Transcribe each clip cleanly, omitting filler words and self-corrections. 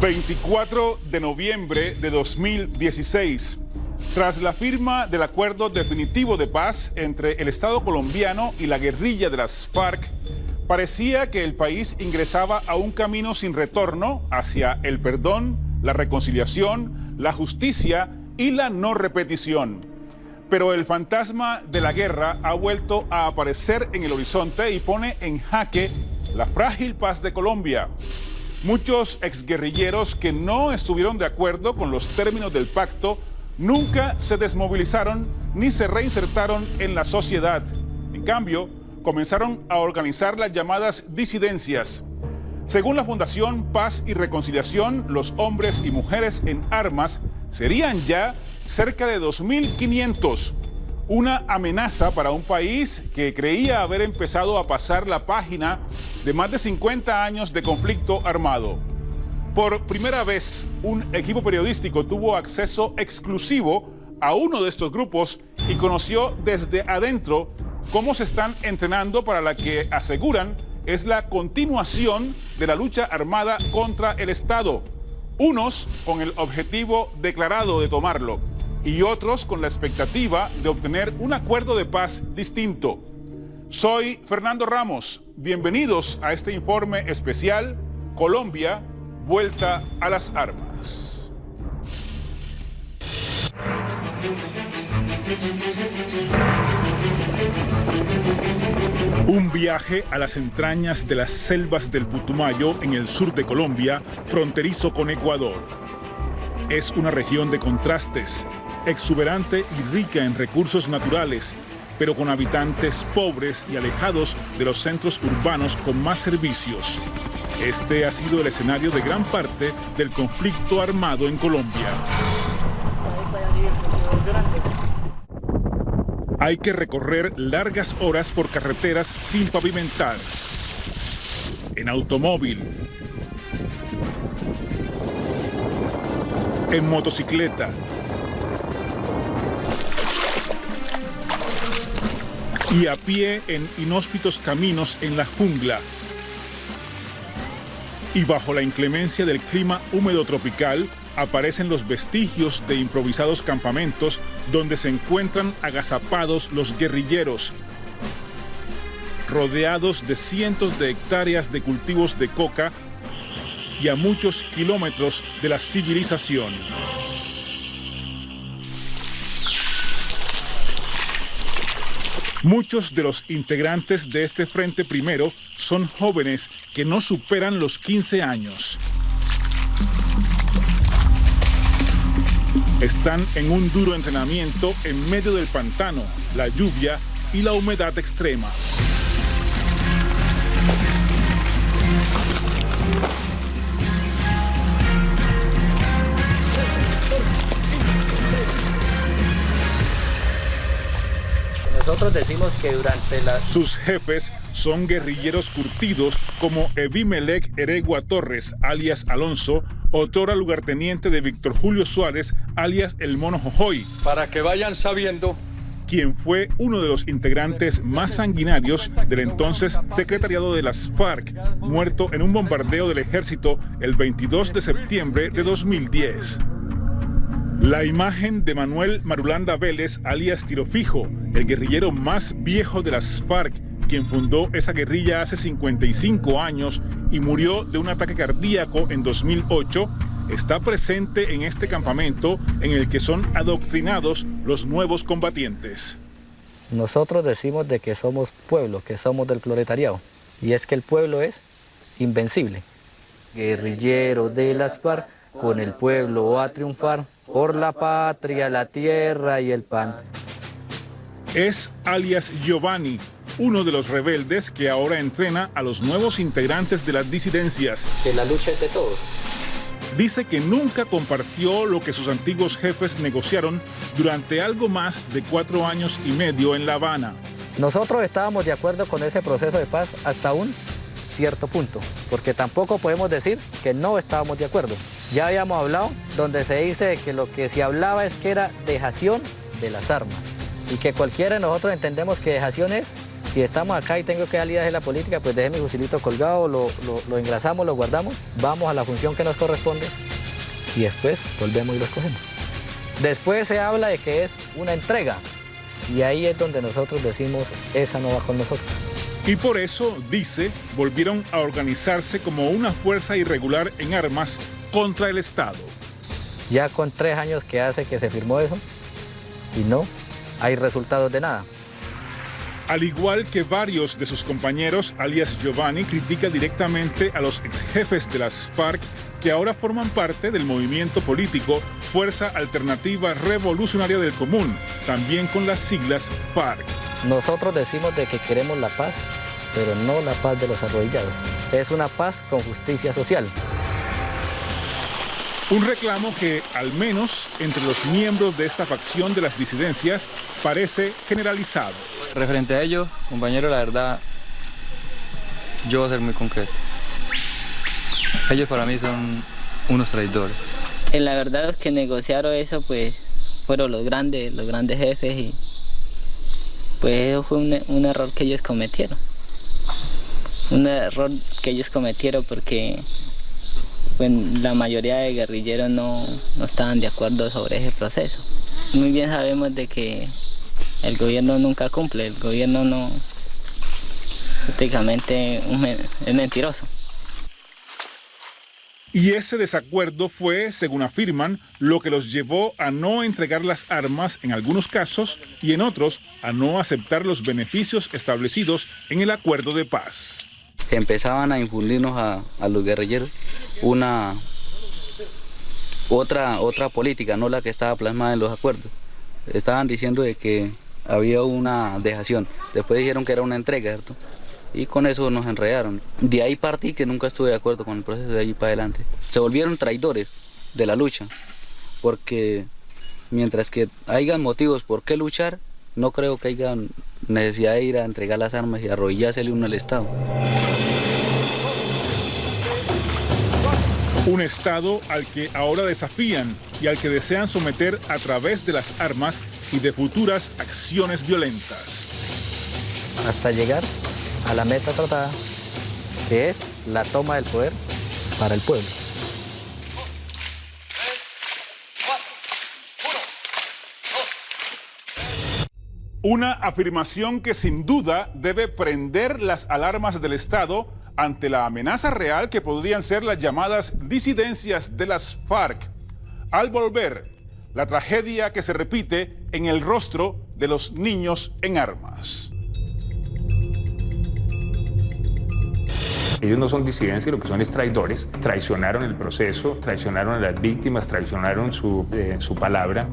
24 de noviembre de 2016. Tras la firma del acuerdo definitivo de paz entre el Estado colombiano y la guerrilla de las FARC, parecía que el país ingresaba a un camino sin retorno hacia el perdón, la reconciliación, la justicia y la no repetición. Pero el fantasma de la guerra ha vuelto a aparecer en el horizonte y pone en jaque la frágil paz de Colombia. Muchos exguerrilleros que no estuvieron de acuerdo con los términos del pacto nunca se desmovilizaron ni se reinsertaron en la sociedad. En cambio, comenzaron a organizar las llamadas disidencias. Según la Fundación Paz y Reconciliación, los hombres y mujeres en armas serían ya cerca de 2.500. Una amenaza para un país que creía haber empezado a pasar la página de más de 50 años de conflicto armado. Por primera vez, un equipo periodístico tuvo acceso exclusivo a uno de estos grupos y conoció desde adentro cómo se están entrenando para la que aseguran es la continuación de la lucha armada contra el Estado. Unos con el objetivo declarado de tomarlo y otros con la expectativa de obtener un acuerdo de paz distinto. Soy Fernando Ramos. Bienvenidos a este informe especial Colombia, vuelta a las armas. Un viaje a las entrañas de las selvas del Putumayo en el sur de Colombia, fronterizo con Ecuador. Es una región de contrastes, exuberante y rica en recursos naturales, pero con habitantes pobres y alejados de los centros urbanos con más servicios. Este ha sido el escenario de gran parte del conflicto armado en Colombia. Hay que recorrer largas horas por carreteras sin pavimentar, en automóvil, en motocicleta y a pie en inhóspitos caminos en la jungla. Y bajo la inclemencia del clima húmedo tropical, aparecen los vestigios de improvisados campamentos donde se encuentran agazapados los guerrilleros, rodeados de cientos de hectáreas de cultivos de coca y a muchos kilómetros de la civilización. Muchos de los integrantes de este Frente Primero son jóvenes que no superan los 15 años. Están en un duro entrenamiento en medio del pantano, la lluvia y la humedad extrema. Nosotros decimos que durante la... Sus jefes son guerrilleros curtidos como Ebimelec Eregua Torres, alias Alonso, otrora lugarteniente de Víctor Julio Suárez, alias El Mono Jojoy. Para que vayan sabiendo, quien fue uno de los integrantes más sanguinarios del entonces Secretariado de las FARC, muerto en un bombardeo del ejército el 22 de septiembre de 2010. La imagen de Manuel Marulanda Vélez, alias Tiro Fijo, el guerrillero más viejo de las FARC, quien fundó esa guerrilla hace 55 años y murió de un ataque cardíaco en 2008, está presente en este campamento en el que son adoctrinados los nuevos combatientes. Nosotros decimos de que somos pueblo, que somos del proletariado, y es que el pueblo es invencible. Guerrillero de las FARC, con el pueblo va a triunfar, por la patria, la tierra y el pan. Es alias Giovanni, uno de los rebeldes que ahora entrena a los nuevos integrantes de las disidencias. Que la lucha es de todos. Dice que nunca compartió lo que sus antiguos jefes negociaron durante algo más de 4 años y medio en La Habana. Nosotros estábamos de acuerdo con ese proceso de paz hasta un cierto punto, porque tampoco podemos decir que no estábamos de acuerdo. Ya habíamos hablado donde se dice que lo que se hablaba es que era dejación de las armas y que cualquiera de nosotros entendemos que dejación es Si estamos acá y tengo que salir a hacer la política, pues deje mi fusilito colgado, lo engrasamos, lo guardamos, vamos a la función que nos corresponde y después volvemos y lo escogemos. Después se habla de que es una entrega y ahí es donde nosotros decimos, esa no va con nosotros. Y por eso, dice, volvieron a organizarse como una fuerza irregular en armas contra el Estado. Ya con 3 años que hace que se firmó eso y no hay resultados de nada. Al igual que varios de sus compañeros, alias Giovanni critica directamente a los exjefes de las FARC que ahora forman parte del movimiento político Fuerza Alternativa Revolucionaria del Común, también con las siglas FARC. Nosotros decimos de que queremos la paz, pero no la paz de los arrodillados. Es una paz con justicia social. Un reclamo que, al menos entre los miembros de esta facción de las disidencias, parece generalizado. Referente a ello, compañero, la verdad, yo voy a ser muy concreto. Ellos para mí son unos traidores. La verdad es que negociaron eso, pues, fueron los grandes jefes y pues eso fue un error que ellos cometieron. Un error que ellos cometieron porque pues, la mayoría de guerrilleros no estaban de acuerdo sobre ese proceso. Muy bien sabemos de que el gobierno nunca cumple, el gobierno no, prácticamente es mentiroso. Y ese desacuerdo fue, según afirman, lo que los llevó a no entregar las armas en algunos casos y en otros a no aceptar los beneficios establecidos en el acuerdo de paz. Empezaban a infundirnos a los guerrilleros otra política, no la que estaba plasmada en los acuerdos. Estaban diciendo de que había una dejación, después dijeron que era una entrega, ¿cierto? Y con eso nos enredaron. De ahí partí que nunca estuve de acuerdo con el proceso de allí para adelante. Se volvieron traidores de la lucha, porque mientras que hayan motivos por qué luchar, no creo que haya necesidad de ir a entregar las armas y arrodillársele uno al Estado. Un Estado al que ahora desafían y al que desean someter a través de las armas y de futuras acciones violentas. Hasta llegar a la meta tratada, que es la toma del poder para el pueblo. Una afirmación que sin duda debe prender las alarmas del Estado ante la amenaza real que podrían ser las llamadas disidencias de las FARC. Al volver, la tragedia que se repite en el rostro de los niños en armas. Ellos no son disidencias, lo que son es traidores. Traicionaron el proceso, traicionaron a las víctimas, traicionaron su palabra.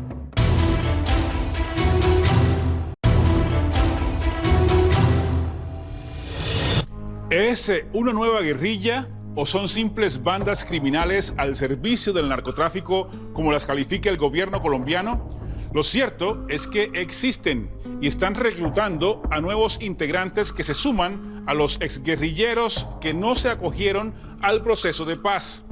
¿Es una nueva guerrilla o son simples bandas criminales al servicio del narcotráfico como las califica el gobierno colombiano? Lo cierto es que existen y están reclutando a nuevos integrantes que se suman a los exguerrilleros que no se acogieron al proceso de paz.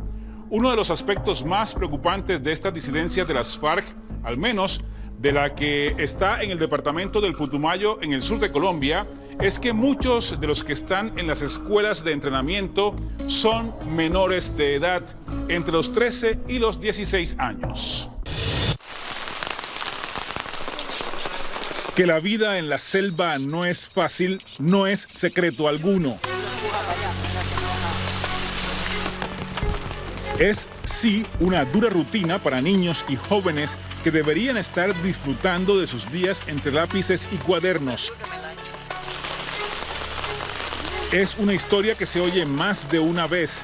Uno de los aspectos más preocupantes de estas disidencias de las FARC, al menos de la que está en el departamento del Putumayo en el sur de Colombia, es que muchos de los que están en las escuelas de entrenamiento son menores de edad, entre los 13 y los 16 años. Que la vida en la selva no es fácil, no es secreto alguno. Es, sí, una dura rutina para niños y jóvenes que deberían estar disfrutando de sus días entre lápices y cuadernos. Es una historia que se oye más de una vez.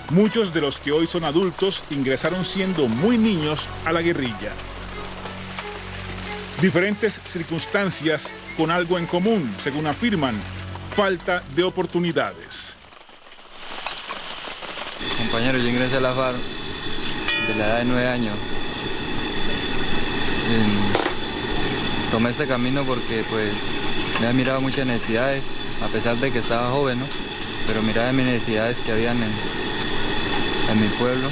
Muchos de los que hoy son adultos ingresaron siendo muy niños a la guerrilla. Diferentes circunstancias con algo en común, según afirman, falta de oportunidades. Compañero, yo ingresé a la FARC de la edad de 9 años. Tomé este camino porque pues me han mirado muchas necesidades, a pesar de que estaba joven, ¿no? Pero miraba mis necesidades que habían en mi pueblo,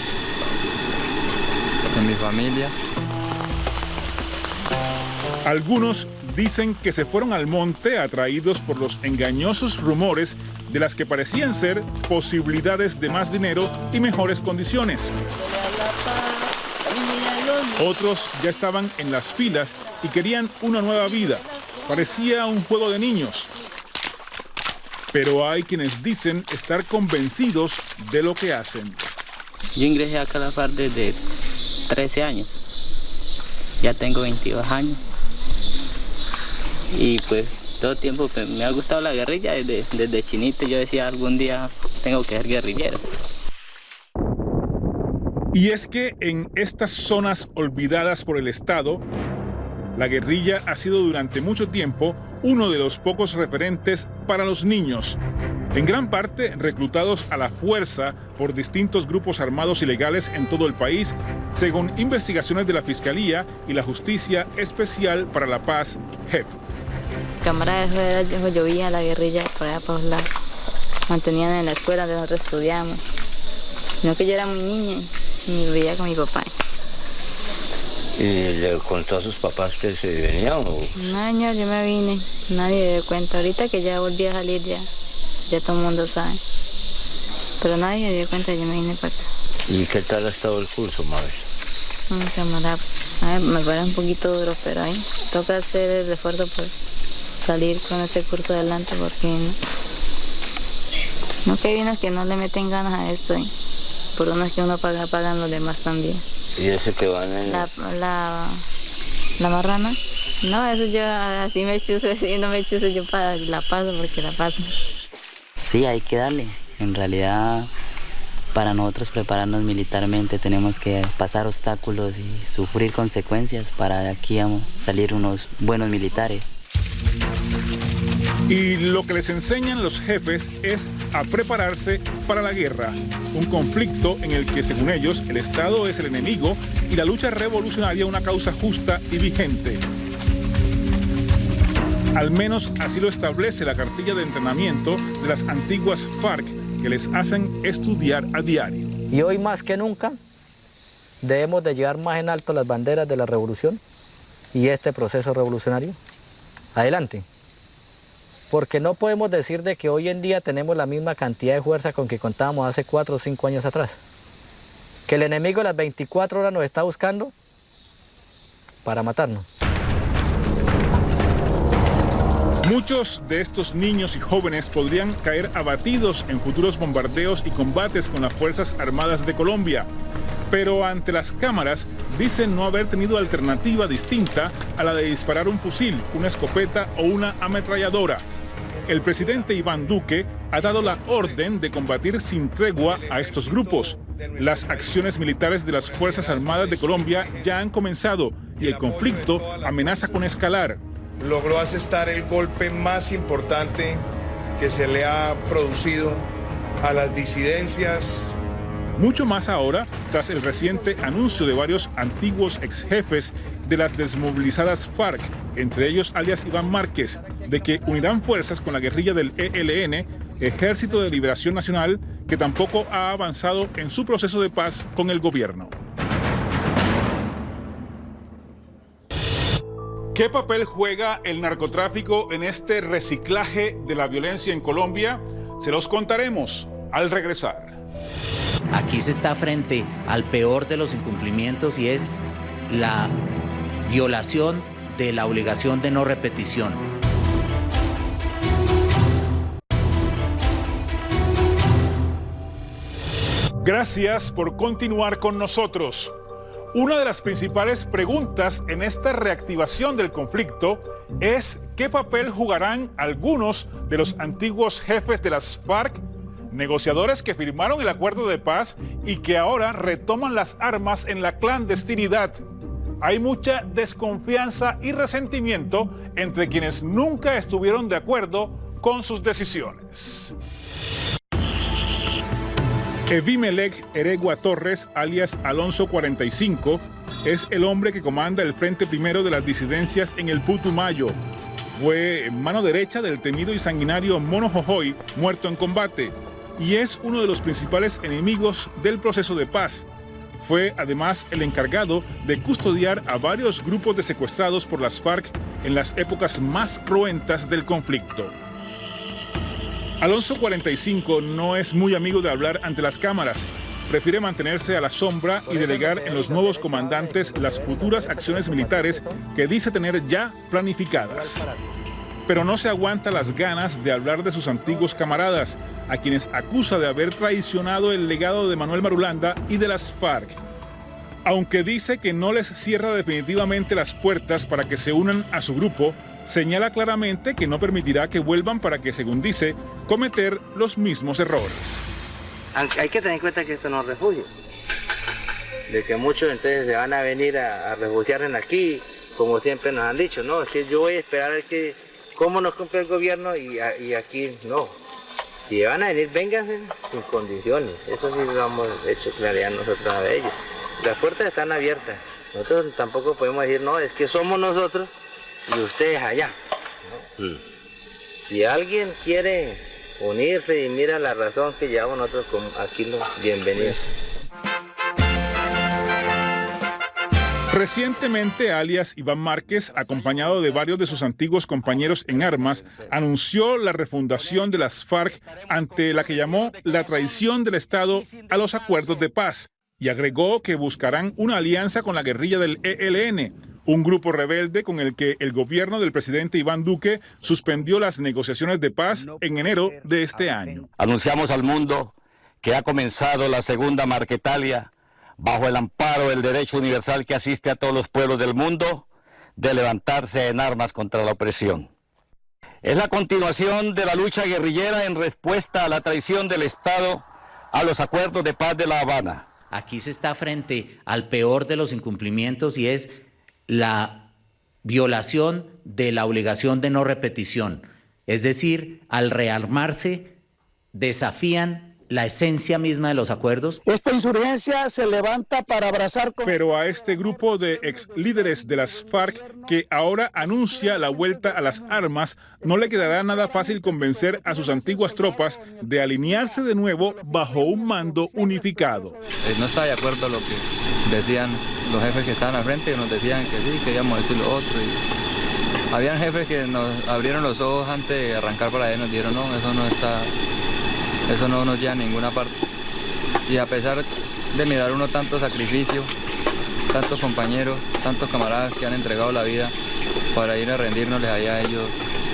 en mi familia. Algunos dicen que se fueron al monte atraídos por los engañosos rumores de las que parecían ser posibilidades de más dinero y mejores condiciones. Otros ya estaban en las filas y querían una nueva vida. Parecía un juego de niños. Pero hay quienes dicen estar convencidos de lo que hacen. Yo ingresé acá a la FARC desde 13 años. Ya tengo 22 años. Y pues todo el tiempo me ha gustado la guerrilla. Desde chinito yo decía algún día tengo que ser guerrillero. Y es que en estas zonas olvidadas por el Estado, la guerrilla ha sido durante mucho tiempo uno de los pocos referentes para los niños, en gran parte reclutados a la fuerza por distintos grupos armados ilegales en todo el país, según investigaciones de la Fiscalía y la Justicia Especial para la Paz, JEP. Camaradas, yo llovía la guerrilla por allá por los lados. Mantenían en la escuela donde nosotros estudiamos. No, que yo era muy niña y vivía con mi papá. ¿Y le contó a sus papás que se venía o...? No, señor, yo me vine. Nadie dio cuenta. Ahorita que ya volví a salir ya todo el mundo sabe. Pero nadie dio cuenta, yo me vine para acá. ¿Y qué tal ha estado el curso, Mabel? Camarada, a ver, me parece un poquito duro, pero ahí toca hacer el esfuerzo por salir con ese curso adelante, porque no que hay unos que no le meten ganas a esto, y por unos que uno pagan los demás también. ¿Y ese que van en...? La marrana. No, eso yo así me chuzo, así no me chuzo, yo la paso porque la paso. Sí, hay que darle. En realidad, para nosotros prepararnos militarmente tenemos que pasar obstáculos y sufrir consecuencias para de aquí a salir unos buenos militares. Y lo que les enseñan los jefes es a prepararse para la guerra, un conflicto en el que, según ellos, el Estado es el enemigo y la lucha revolucionaria una causa justa y vigente. Al menos así lo establece la cartilla de entrenamiento de las antiguas FARC, que les hacen estudiar a diario. Y hoy más que nunca debemos de llevar más en alto las banderas de la revolución y este proceso revolucionario. Adelante. Porque no podemos decir de que hoy en día tenemos la misma cantidad de fuerza con que contábamos hace 4 o 5 años atrás. Que el enemigo a las 24 horas nos está buscando para matarnos. Muchos de estos niños y jóvenes podrían caer abatidos en futuros bombardeos y combates con las Fuerzas Armadas de Colombia. Pero ante las cámaras dicen no haber tenido alternativa distinta a la de disparar un fusil, una escopeta o una ametralladora. El presidente Iván Duque ha dado la orden de combatir sin tregua a estos grupos. Las acciones militares de las Fuerzas Armadas de Colombia ya han comenzado y el conflicto amenaza con escalar. Logró asestar el golpe más importante que se le ha producido a las disidencias. Mucho más ahora, tras el reciente anuncio de varios antiguos exjefes de las desmovilizadas FARC, entre ellos alias Iván Márquez, de que unirán fuerzas con la guerrilla del ELN, Ejército de Liberación Nacional, que tampoco ha avanzado en su proceso de paz con el gobierno. ¿Qué papel juega el narcotráfico en este reciclaje de la violencia en Colombia? Se los contaremos al regresar. Aquí se está frente al peor de los incumplimientos y es la violación de la obligación de no repetición. Gracias por continuar con nosotros. Una de las principales preguntas en esta reactivación del conflicto es ¿qué papel jugarán algunos de los antiguos jefes de las FARC, negociadores que firmaron el acuerdo de paz y que ahora retoman las armas en la clandestinidad? Hay mucha desconfianza y resentimiento entre quienes nunca estuvieron de acuerdo con sus decisiones. Evimelec Eregua Torres, alias Alonso 45, es el hombre que comanda el Frente Primero de las disidencias en el Putumayo. Fue mano derecha del temido y sanguinario Mono Jojoy, muerto en combate, y es uno de los principales enemigos del proceso de paz. fue además el encargado de custodiar a varios grupos de secuestrados por las FARC en las épocas más cruentas del conflicto. Alonso 45 no es muy amigo de hablar ante las cámaras. Prefiere mantenerse a la sombra y delegar en los nuevos comandantes las futuras acciones militares que dice tener ya planificadas. Pero no se aguanta las ganas de hablar de sus antiguos camaradas, a quienes acusa de haber traicionado el legado de Manuel Marulanda y de las FARC. Aunque dice que no les cierra definitivamente las puertas para que se unan a su grupo, señala claramente que no permitirá que vuelvan para que, según dice, cometer los mismos errores. Hay que tener en cuenta que esto no es refugio, de que muchos entonces se van a venir a refugiar en aquí, como siempre nos han dicho, no, es que yo voy a esperar a que cómo nos cumple el gobierno y aquí no. Si van a venir, vénganse sin condiciones, eso sí lo hemos hecho claridad nosotros a ellos. Las puertas están abiertas, nosotros tampoco podemos decir, no, es que somos nosotros y ustedes allá, ¿no? Si alguien quiere unirse y mira la razón que llevamos nosotros, aquí los bienvenidos. Recientemente, alias Iván Márquez, acompañado de varios de sus antiguos compañeros en armas, anunció la refundación de las FARC ante la que llamó la traición del Estado a los acuerdos de paz y agregó que buscarán una alianza con la guerrilla del ELN, un grupo rebelde con el que el gobierno del presidente Iván Duque suspendió las negociaciones de paz en enero de este año. Anunciamos al mundo que ha comenzado la segunda Marquetalia bajo el amparo del derecho universal que asiste a todos los pueblos del mundo de levantarse en armas contra la opresión. Es la continuación de la lucha guerrillera en respuesta a la traición del Estado a los acuerdos de paz de La Habana. Aquí se está frente al peor de los incumplimientos y es la violación de la obligación de no repetición. Es decir, al rearmarse, desafían la esencia misma de los acuerdos. Esta insurgencia se levanta para abrazar con... Pero a este grupo de ex líderes de las FARC que ahora anuncia la vuelta a las armas, no le quedará nada fácil convencer a sus antiguas tropas de alinearse de nuevo bajo un mando unificado. No está de acuerdo a lo que decían los jefes que estaban al frente, que nos decían que sí, queríamos decir lo otro. Y habían jefes que nos abrieron los ojos antes de arrancar para allá y nos dijeron, no, eso no nos lleva a ninguna parte. Y a pesar de mirar uno tanto sacrificio, tantos compañeros, tantos camaradas que han entregado la vida para ir a rendirnos allá a ellos,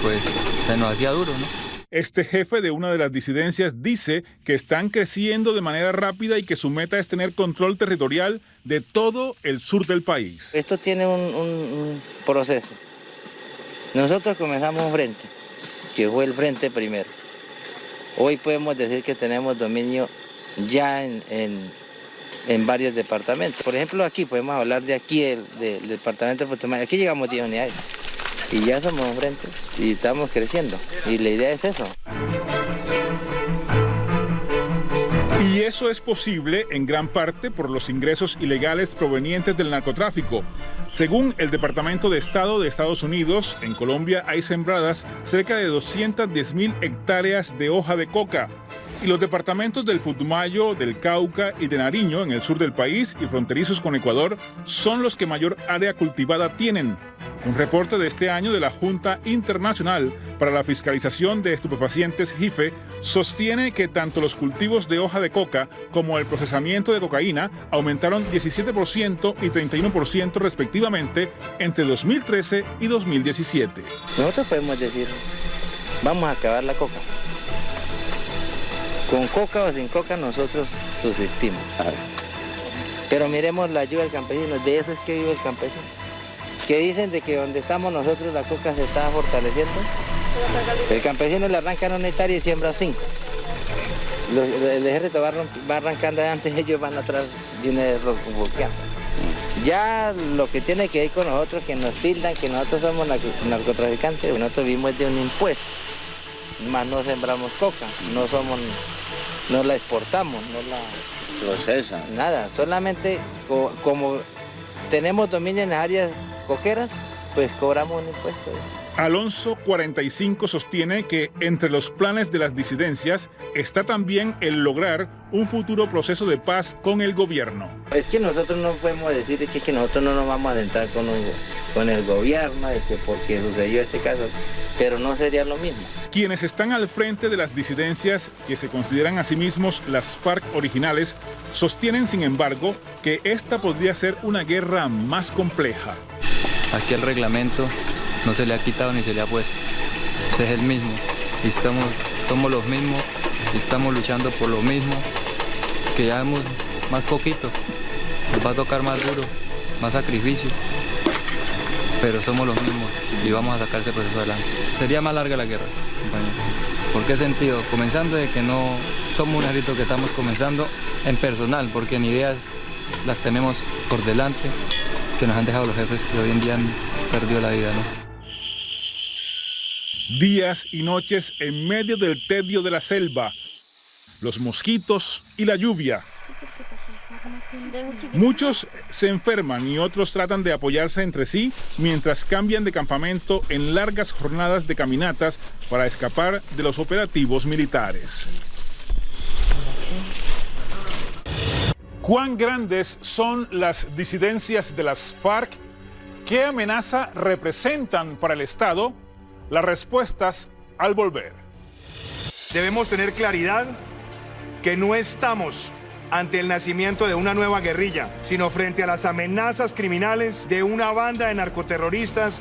pues se nos hacía duro, ¿no? Este jefe de una de las disidencias dice que están creciendo de manera rápida y que su meta es tener control territorial de todo el sur del país. Esto tiene un proceso. Nosotros comenzamos un frente, que fue el frente primero. Hoy podemos decir que tenemos dominio ya en varios departamentos. Por ejemplo, aquí podemos hablar de aquí, del departamento de Putumayo. Aquí llegamos 10 unidades y ya somos un frente y estamos creciendo. Y la idea es eso. Y eso es posible en gran parte por los ingresos ilegales provenientes del narcotráfico. Según el Departamento de Estado de Estados Unidos, en Colombia hay sembradas cerca de 210.000 hectáreas de hoja de coca. Y los departamentos del Putumayo, del Cauca y de Nariño, en el sur del país y fronterizos con Ecuador, son los que mayor área cultivada tienen. Un reporte de este año de la Junta Internacional para la Fiscalización de Estupefacientes, JIFE, sostiene que tanto los cultivos de hoja de coca como el procesamiento de cocaína aumentaron 17% y 31% respectivamente entre 2013 y 2017. Nosotros podemos decir, vamos a acabar la coca. Con coca o sin coca nosotros subsistimos. Pero miremos la ayuda del campesino, de eso es que vive el campesino. Que dicen de que donde estamos nosotros la coca se está fortaleciendo. El campesino le arranca una hectárea y siembra 5. El ejército va arrancando antes, ellos van atrás de un volcán. Ya lo que tiene que ir con nosotros, que nos tildan, que nosotros somos narcotraficantes, nosotros vivimos de un impuesto. Más no sembramos coca, no la exportamos, no la procesan. Nada, solamente como tenemos dominio en las áreas coqueras, pues cobramos un impuesto. Alonso 45 sostiene que entre los planes de las disidencias está también el lograr un futuro proceso de paz con el gobierno. Es que nosotros no podemos decir que nosotros no nos vamos a adentrar con el gobierno, de que porque sucedió este caso, pero no sería lo mismo. Quienes están al frente de las disidencias, que se consideran a sí mismos las FARC originales, sostienen, sin embargo, que esta podría ser una guerra más compleja. Aquí el reglamento no se le ha quitado ni se le ha puesto. Ese es el mismo. Y somos los mismos y estamos luchando por lo mismo, que ya hemos más poquito. Nos va a tocar más duro, más sacrificio. Pero somos los mismos y vamos a sacar ese proceso adelante. Sería más larga la guerra, compañero. ¿Por qué sentido? Comenzando de que no somos un ejército que estamos comenzando en personal, porque en ideas las tenemos por delante, que nos han dejado los jefes que hoy en día han perdido la vida, ¿no? Días y noches en medio del tedio de la selva, los mosquitos y la lluvia. Muchos se enferman y otros tratan de apoyarse entre sí mientras cambian de campamento en largas jornadas de caminatas para escapar de los operativos militares. ¿Cuán grandes son las disidencias de las FARC? ¿Qué amenaza representan para el Estado? Las respuestas al volver. Debemos tener claridad que no estamos ante el nacimiento de una nueva guerrilla, sino frente a las amenazas criminales de una banda de narcoterroristas.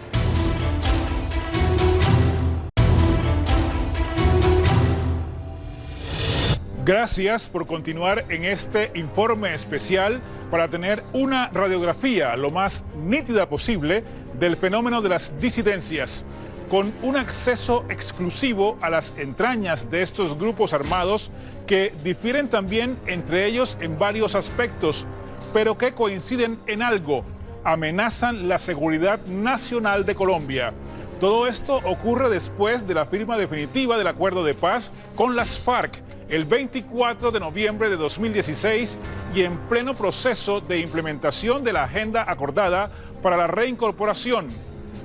Gracias por continuar en este informe especial para tener una radiografía lo más nítida posible del fenómeno de las disidencias, con un acceso exclusivo a las entrañas de estos grupos armados que difieren también entre ellos en varios aspectos, pero que coinciden en algo: amenazan la seguridad nacional de Colombia. Todo esto ocurre después de la firma definitiva del acuerdo de paz con las FARC el 24 de noviembre de 2016 y en pleno proceso de implementación de la agenda acordada para la reincorporación.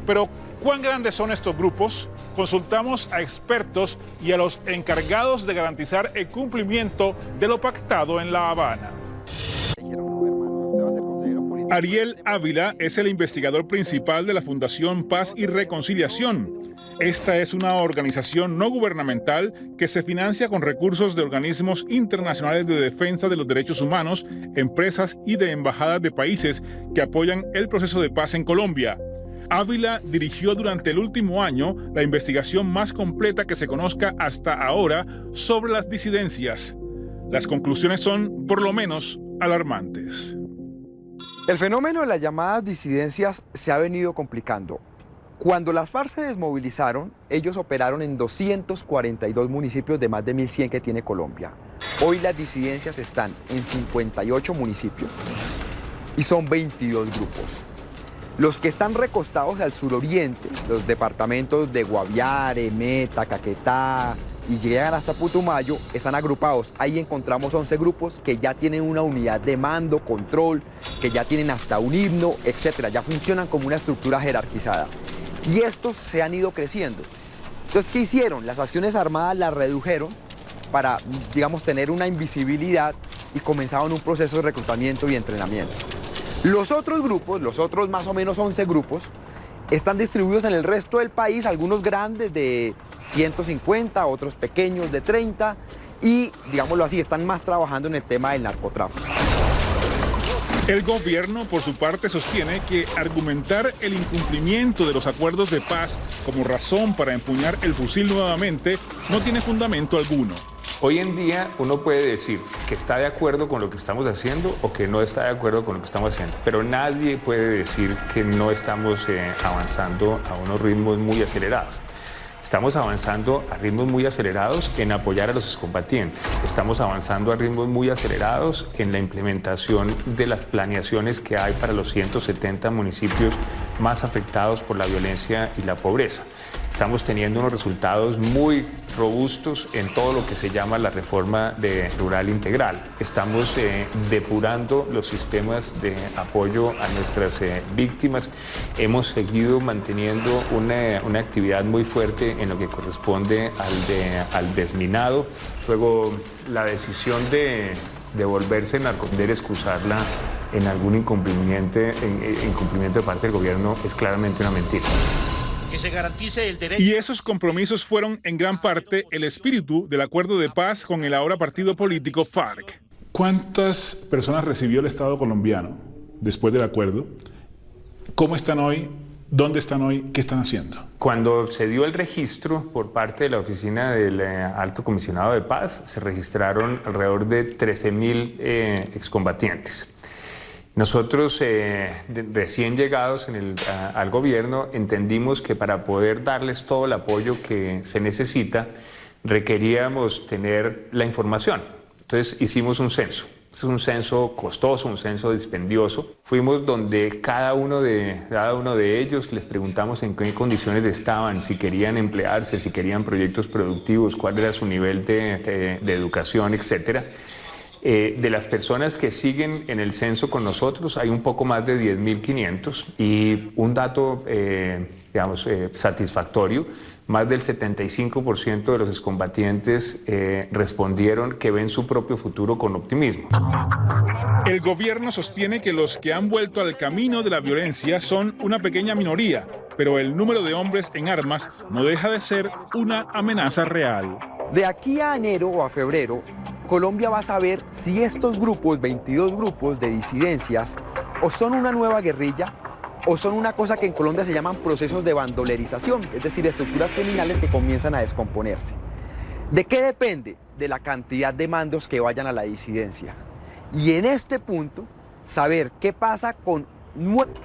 Pero, ¿cuán grandes son estos grupos? Consultamos a expertos y a los encargados de garantizar el cumplimiento de lo pactado en La Habana. Ariel Ávila es el investigador principal de la Fundación Paz y Reconciliación. Esta es una organización no gubernamental que se financia con recursos de organismos internacionales de defensa de los derechos humanos, empresas y de embajadas de países que apoyan el proceso de paz en Colombia. Ávila dirigió durante el último año la investigación más completa que se conozca hasta ahora sobre las disidencias. Las conclusiones son, por lo menos, alarmantes. El fenómeno de las llamadas disidencias se ha venido complicando. Cuando las FARC se desmovilizaron, ellos operaron en 242 municipios de más de 1.100 que tiene Colombia. Hoy las disidencias están en 58 municipios y son 22 grupos. Los que están recostados al suroriente, los departamentos de Guaviare, Meta, Caquetá y llegan hasta Putumayo, están agrupados. Ahí encontramos 11 grupos que ya tienen una unidad de mando, control, que ya tienen hasta un himno, etc. Ya funcionan como una estructura jerarquizada. Y estos se han ido creciendo. Entonces, ¿qué hicieron? Las acciones armadas las redujeron para, digamos, tener una invisibilidad y comenzaron un proceso de reclutamiento y entrenamiento. Los otros grupos, los otros más o menos 11 grupos, están distribuidos en el resto del país, algunos grandes de 150, otros pequeños de 30 y, digámoslo así, están más trabajando en el tema del narcotráfico. El gobierno, por su parte, sostiene que argumentar el incumplimiento de los acuerdos de paz como razón para empuñar el fusil nuevamente no tiene fundamento alguno. Hoy en día uno puede decir que está de acuerdo con lo que estamos haciendo o que no está de acuerdo con lo que estamos haciendo, pero nadie puede decir que no estamos avanzando a unos ritmos muy acelerados. Estamos avanzando a ritmos muy acelerados en apoyar a los excombatientes. Estamos avanzando a ritmos muy acelerados en la implementación de las planeaciones que hay para los 170 municipios más afectados por la violencia y la pobreza. Estamos teniendo unos resultados muy robustos en todo lo que se llama la reforma rural integral. Estamos depurando los sistemas de apoyo a nuestras víctimas. Hemos seguido manteniendo una actividad muy fuerte en lo que corresponde al desminado. Luego, la decisión de volverse narcoter, excusarla en algún incumplimiento de parte del gobierno es claramente una mentira. Que se garantice el derecho. Y esos compromisos fueron en gran parte el espíritu del acuerdo de paz con el ahora partido político FARC. ¿Cuántas personas recibió el Estado colombiano después del acuerdo? ¿Cómo están hoy? ¿Dónde están hoy? ¿Qué están haciendo? Cuando se dio el registro por parte de la oficina del Alto Comisionado de Paz, se registraron alrededor de 13.000 excombatientes. Nosotros, recién llegados al gobierno, entendimos que para poder darles todo el apoyo que se necesita, requeríamos tener la información. Entonces hicimos un censo. Es un censo costoso, un censo dispendioso. Fuimos donde cada uno de ellos les preguntamos en qué condiciones estaban, si querían emplearse, si querían proyectos productivos, cuál era su nivel de educación, etcétera. De las personas que siguen en el censo con nosotros, hay un poco más de 10.500 y un dato, satisfactorio, más del 75% de los excombatientes respondieron que ven su propio futuro con optimismo. El gobierno sostiene que los que han vuelto al camino de la violencia son una pequeña minoría, pero el número de hombres en armas no deja de ser una amenaza real. De aquí a enero o a febrero, Colombia va a saber si estos grupos, 22 grupos de disidencias, o son una nueva guerrilla o son una cosa que en Colombia se llaman procesos de bandolerización, es decir, estructuras criminales que comienzan a descomponerse. ¿De qué depende? De la cantidad de mandos que vayan a la disidencia. Y en este punto, saber qué pasa con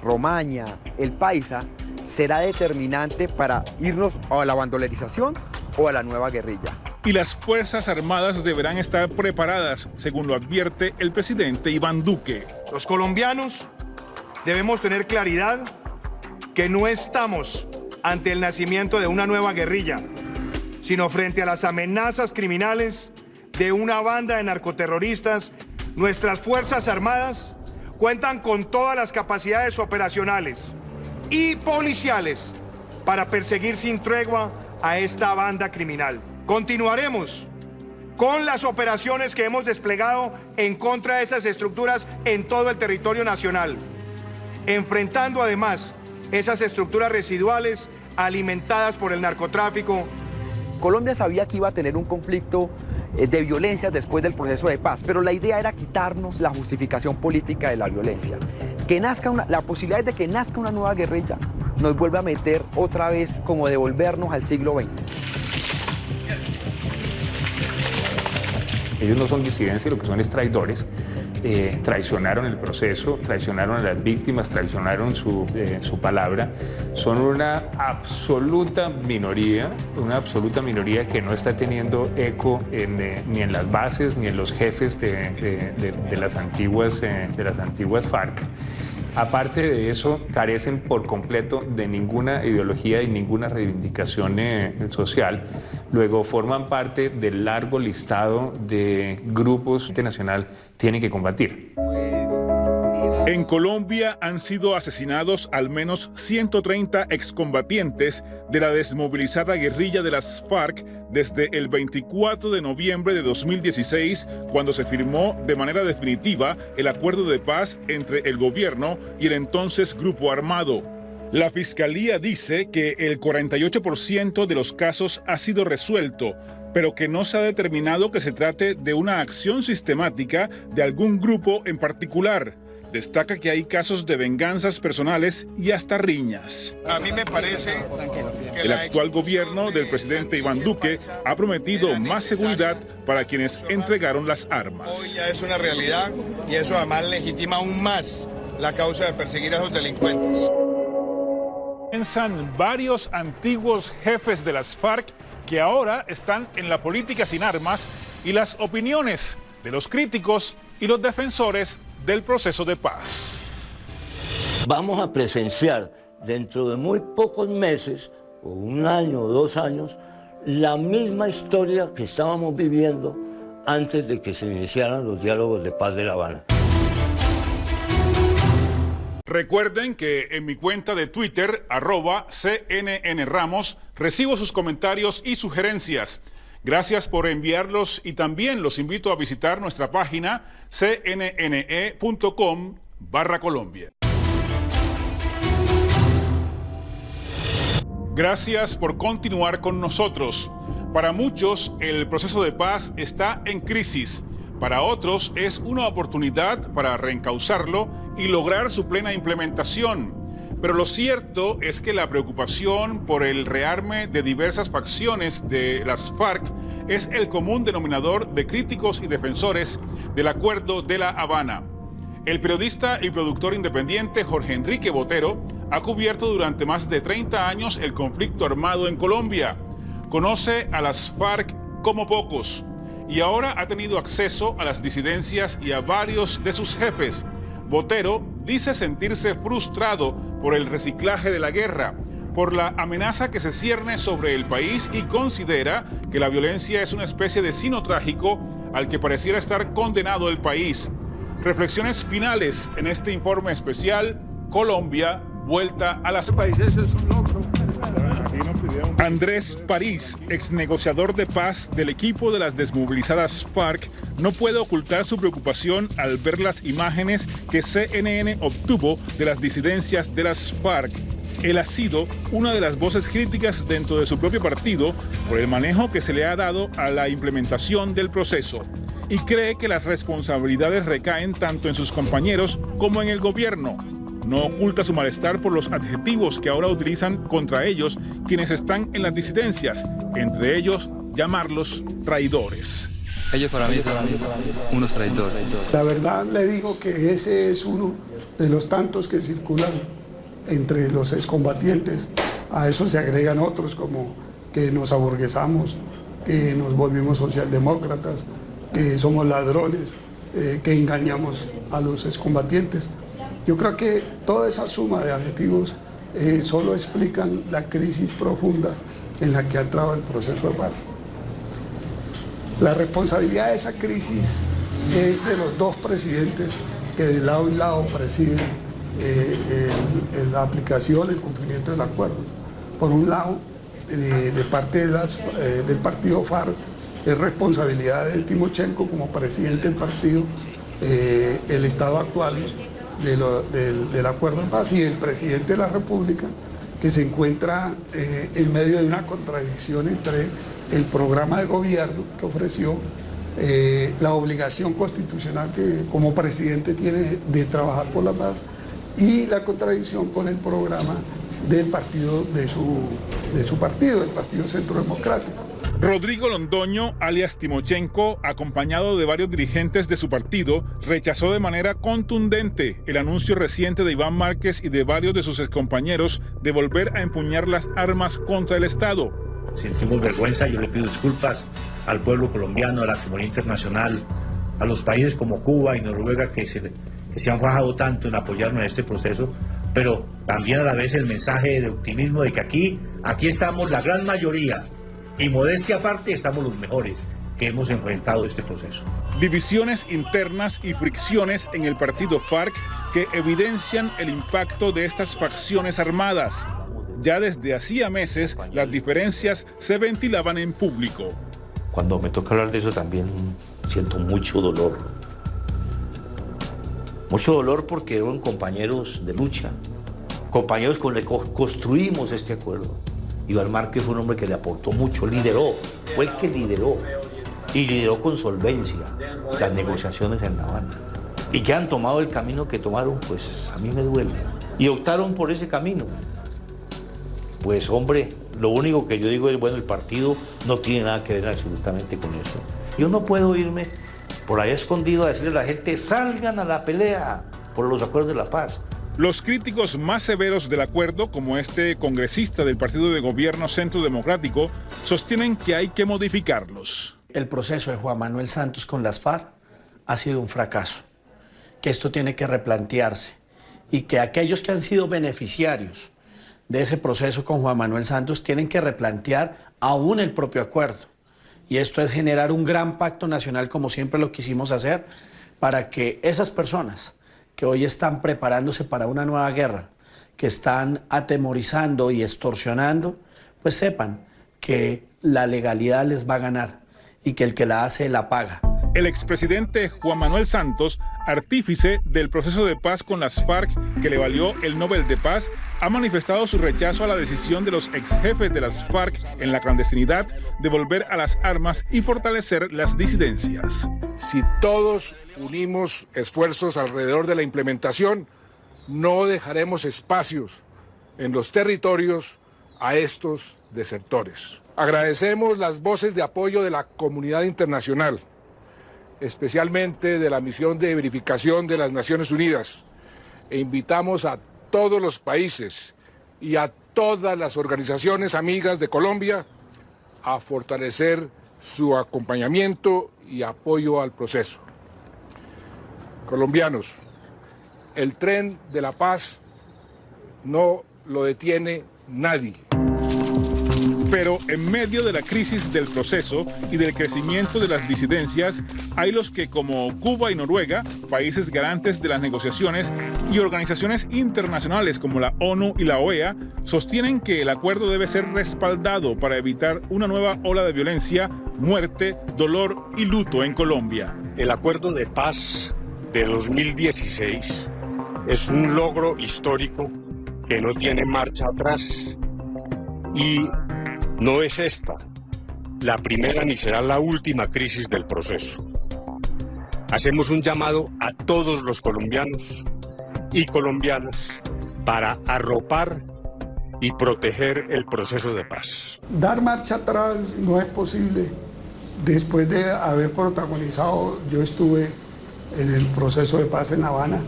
Romaña, el Paisa, será determinante para irnos a la bandolerización o a la nueva guerrilla. Y las Fuerzas Armadas deberán estar preparadas, según lo advierte el presidente Iván Duque. Los colombianos debemos tener claridad que no estamos ante el nacimiento de una nueva guerrilla, sino frente a las amenazas criminales de una banda de narcoterroristas. Nuestras Fuerzas Armadas cuentan con todas las capacidades operacionales y policiales para perseguir sin tregua a esta banda criminal. Continuaremos con las operaciones que hemos desplegado en contra de esas estructuras en todo el territorio nacional, enfrentando además esas estructuras residuales alimentadas por el narcotráfico. Colombia sabía que iba a tener un conflicto de violencia después del proceso de paz, pero la idea era quitarnos la justificación política de la violencia. Que nazca la posibilidad de que nazca una nueva guerrilla nos vuelve a meter otra vez, como devolvernos al siglo XX. Ellos no son disidencia, lo que son es traidores. Traicionaron el proceso, traicionaron a las víctimas, traicionaron su palabra. Son una absoluta minoría que no está teniendo eco ni en las bases ni en los jefes de las antiguas FARC. Aparte de eso, carecen por completo de ninguna ideología y ninguna reivindicación social. Luego forman parte del largo listado de grupos que nacional tienen que combatir. En Colombia han sido asesinados al menos 130 excombatientes de la desmovilizada guerrilla de las FARC desde el 24 de noviembre de 2016, cuando se firmó de manera definitiva el acuerdo de paz entre el gobierno y el entonces grupo armado. La Fiscalía dice que el 48% de los casos ha sido resuelto, pero que no se ha determinado que se trate de una acción sistemática de algún grupo en particular. Destaca que hay casos de venganzas personales y hasta riñas. A mí me parece que el actual gobierno del presidente Iván Duque ha prometido más seguridad para quienes entregaron las armas. Hoy ya es una realidad y eso además legitima aún más la causa de perseguir a esos delincuentes. Piensan varios antiguos jefes de las FARC que ahora están en la política sin armas y las opiniones de los críticos y los defensores del proceso de paz. Vamos a presenciar dentro de muy pocos meses, o un año o 2 años, la misma historia que estábamos viviendo antes de que se iniciaran los diálogos de paz de La Habana. Recuerden que en mi cuenta de Twitter, @CNNRamos, recibo sus comentarios y sugerencias. Gracias por enviarlos y también los invito a visitar nuestra página cnne.com/Colombia. Gracias por continuar con nosotros. Para muchos, el proceso de paz está en crisis. Para otros, es una oportunidad para reencauzarlo y lograr su plena implementación. Pero lo cierto es que la preocupación por el rearme de diversas facciones de las FARC es el común denominador de críticos y defensores del Acuerdo de La Habana. El periodista y productor independiente Jorge Enrique Botero ha cubierto durante más de 30 años el conflicto armado en Colombia. Conoce a las FARC como pocos y ahora ha tenido acceso a las disidencias y a varios de sus jefes. Botero dice sentirse frustrado por el reciclaje de la guerra, por la amenaza que se cierne sobre el país y considera que la violencia es una especie de sino trágico al que pareciera estar condenado el país. Reflexiones finales en este informe especial, Colombia, vuelta a las países es un logro. Andrés París, ex negociador de paz del equipo de las desmovilizadas FARC, no puede ocultar su preocupación al ver las imágenes que CNN obtuvo de las disidencias de las FARC. Él ha sido una de las voces críticas dentro de su propio partido por el manejo que se le ha dado a la implementación del proceso y cree que las responsabilidades recaen tanto en sus compañeros como en el gobierno. No oculta su malestar por los adjetivos que ahora utilizan contra ellos quienes están en las disidencias, entre ellos llamarlos traidores. Ellos para mí son unos traidores. La verdad le digo que ese es uno de los tantos que circulan entre los excombatientes. A eso se agregan otros como que nos aburguesamos, que nos volvimos socialdemócratas, que somos ladrones, que engañamos a los excombatientes. Yo creo que toda esa suma de adjetivos solo explican la crisis profunda en la que ha entrado el proceso de paz. La responsabilidad de esa crisis es de los dos presidentes que de lado y lado presiden la aplicación, el cumplimiento del acuerdo. Por un lado, de parte del partido FARC, es responsabilidad de Timochenko como presidente del partido, el estado actual del acuerdo de paz, y el presidente de la República, que se encuentra en medio de una contradicción entre el programa de gobierno que ofreció, la obligación constitucional que como presidente tiene de trabajar por la paz, y la contradicción con el programa del partido de su partido, el Partido Centro Democrático. Rodrigo Londoño, alias Timochenko, acompañado de varios dirigentes de su partido, rechazó de manera contundente el anuncio reciente de Iván Márquez y de varios de sus excompañeros de volver a empuñar las armas contra el Estado. Sentimos vergüenza, yo le pido disculpas al pueblo colombiano, a la comunidad internacional, a los países como Cuba y Noruega que se han fajado tanto en apoyarnos en este proceso, pero también a la vez el mensaje de optimismo de que aquí estamos la gran mayoría, y modestia aparte estamos los mejores que hemos enfrentado este proceso. Divisiones internas y fricciones en el partido FARC que evidencian el impacto de estas facciones armadas. Ya desde hacía meses las diferencias se ventilaban en público. Cuando me toca hablar de eso también siento mucho dolor. Mucho dolor porque eran compañeros de lucha, compañeros con los que construimos este acuerdo. Iván Márquez fue un hombre que le aportó mucho, lideró, fue el que lideró, y lideró con solvencia las negociaciones en La Habana. Y que han tomado el camino que tomaron, pues a mí me duele. Y optaron por ese camino. Pues hombre, lo único que yo digo es, bueno, el partido no tiene nada que ver absolutamente con eso. Yo no puedo irme por ahí escondido a decirle a la gente, salgan a la pelea por los acuerdos de la paz. Los críticos más severos del acuerdo, como este congresista del Partido de Gobierno Centro Democrático, sostienen que hay que modificarlos. El proceso de Juan Manuel Santos con las FARC ha sido un fracaso, que esto tiene que replantearse y que aquellos que han sido beneficiarios de ese proceso con Juan Manuel Santos tienen que replantear aún el propio acuerdo. Y esto es generar un gran pacto nacional, como siempre lo quisimos hacer, para que esas personas que hoy están preparándose para una nueva guerra, que están atemorizando y extorsionando, pues sepan que la legalidad les va a ganar y que el que la hace la paga. El expresidente Juan Manuel Santos, artífice del proceso de paz con las FARC que le valió el Nobel de Paz, ha manifestado su rechazo a la decisión de los exjefes de las FARC en la clandestinidad de volver a las armas y fortalecer las disidencias. Si todos unimos esfuerzos alrededor de la implementación, no dejaremos espacios en los territorios a estos desertores. Agradecemos las voces de apoyo de la comunidad internacional, especialmente de la misión de verificación de las Naciones Unidas, e invitamos a todos los países y a todas las organizaciones amigas de Colombia a fortalecer su acompañamiento y apoyo al proceso. Colombianos, el tren de la paz no lo detiene nadie. Pero en medio de la crisis del proceso y del crecimiento de las disidencias, hay los que, como Cuba y Noruega, países garantes de las negociaciones, y organizaciones internacionales como la ONU y la OEA, sostienen que el acuerdo debe ser respaldado para evitar una nueva ola de violencia, muerte, dolor y luto en Colombia. El acuerdo de paz de 2016 es un logro histórico que no tiene marcha atrás, y no es esta la primera ni será la última crisis del proceso. Hacemos un llamado a todos los colombianos y colombianas para arropar y proteger el proceso de paz. Dar marcha atrás no es posible. Después de haber protagonizado, yo estuve en el proceso de paz en La Habana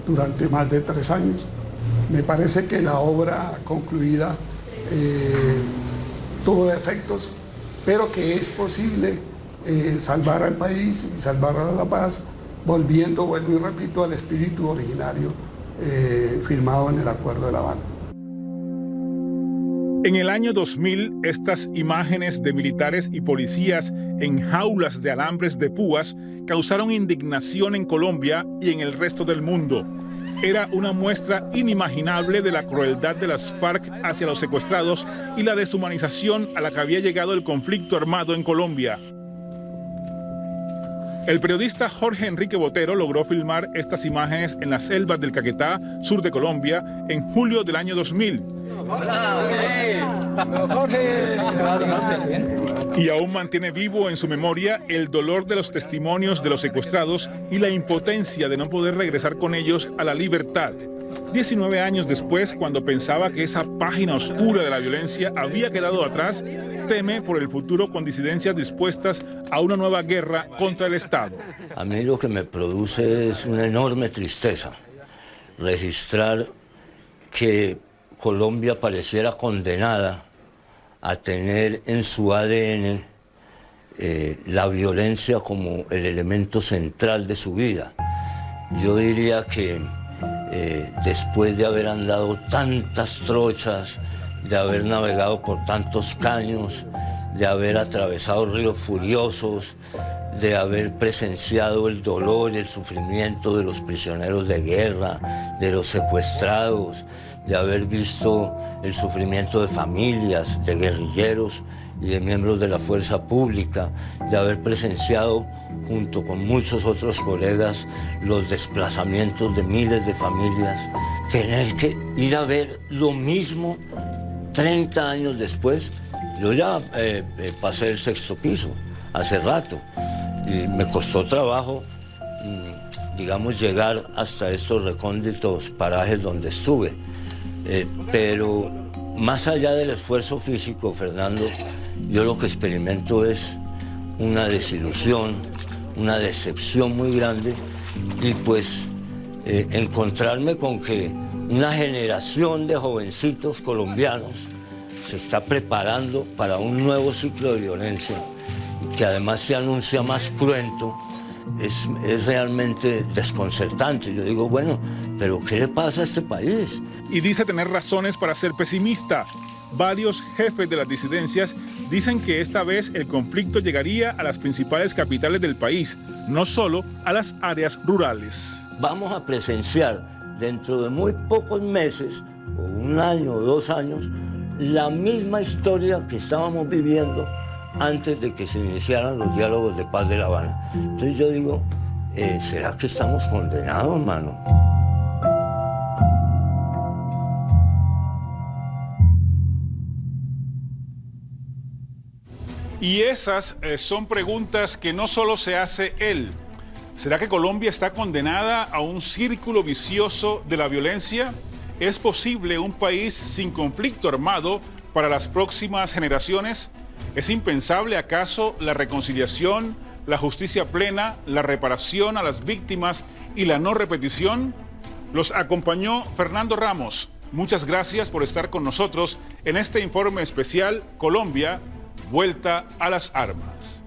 durante más de 3 años. Me parece que la obra concluida tuvo defectos, pero que es posible salvar al país y salvar a la paz, vuelvo y repito, al espíritu originario firmado en el Acuerdo de La Habana. En el año 2000, estas imágenes de militares y policías en jaulas de alambres de púas causaron indignación en Colombia y en el resto del mundo. Era una muestra inimaginable de la crueldad de las FARC hacia los secuestrados y la deshumanización a la que había llegado el conflicto armado en Colombia. El periodista Jorge Enrique Botero logró filmar estas imágenes en las selvas del Caquetá, sur de Colombia, en julio del año 2000. Y aún mantiene vivo en su memoria el dolor de los testimonios de los secuestrados y la impotencia de no poder regresar con ellos a la libertad. 19 años después, cuando pensaba que esa página oscura de la violencia había quedado atrás, teme por el futuro con disidencias dispuestas a una nueva guerra contra el Estado. A mí lo que me produce es una enorme tristeza registrar que Colombia pareciera condenada a tener en su ADN la violencia como el elemento central de su vida. Yo diría que después de haber andado tantas trochas, de haber navegado por tantos caños, de haber atravesado ríos furiosos, de haber presenciado el dolor y el sufrimiento de los prisioneros de guerra, de los secuestrados, de haber visto el sufrimiento de familias, de guerrilleros y de miembros de la fuerza pública, de haber presenciado, junto con muchos otros colegas, los desplazamientos de miles de familias, tener que ir a ver lo mismo 30 años después. Yo ya pasé el 6º piso hace rato y me costó trabajo, digamos, llegar hasta estos recónditos parajes donde estuve. Pero más allá del esfuerzo físico, Fernando, yo lo que experimento es una desilusión, una decepción muy grande y pues encontrarme con que una generación de jovencitos colombianos se está preparando para un nuevo ciclo de violencia que además se anuncia más cruento. Es realmente desconcertante. Yo digo, bueno, ¿pero qué le pasa a este país? Y dice tener razones para ser pesimista. Varios jefes de las disidencias dicen que esta vez el conflicto llegaría a las principales capitales del país, no solo a las áreas rurales. Vamos a presenciar dentro de muy pocos meses, o un año o 2 años, la misma historia que estábamos viviendo antes de que se iniciaran los diálogos de paz de La Habana. Entonces yo digo, ¿será que estamos condenados, mano? Y esas son preguntas que no solo se hace él. ¿Será que Colombia está condenada a un círculo vicioso de la violencia? ¿Es posible un país sin conflicto armado para las próximas generaciones? ¿Es impensable acaso la reconciliación, la justicia plena, la reparación a las víctimas y la no repetición? Los acompañó Fernando Ramos. Muchas gracias por estar con nosotros en este informe especial Colombia, vuelta a las armas.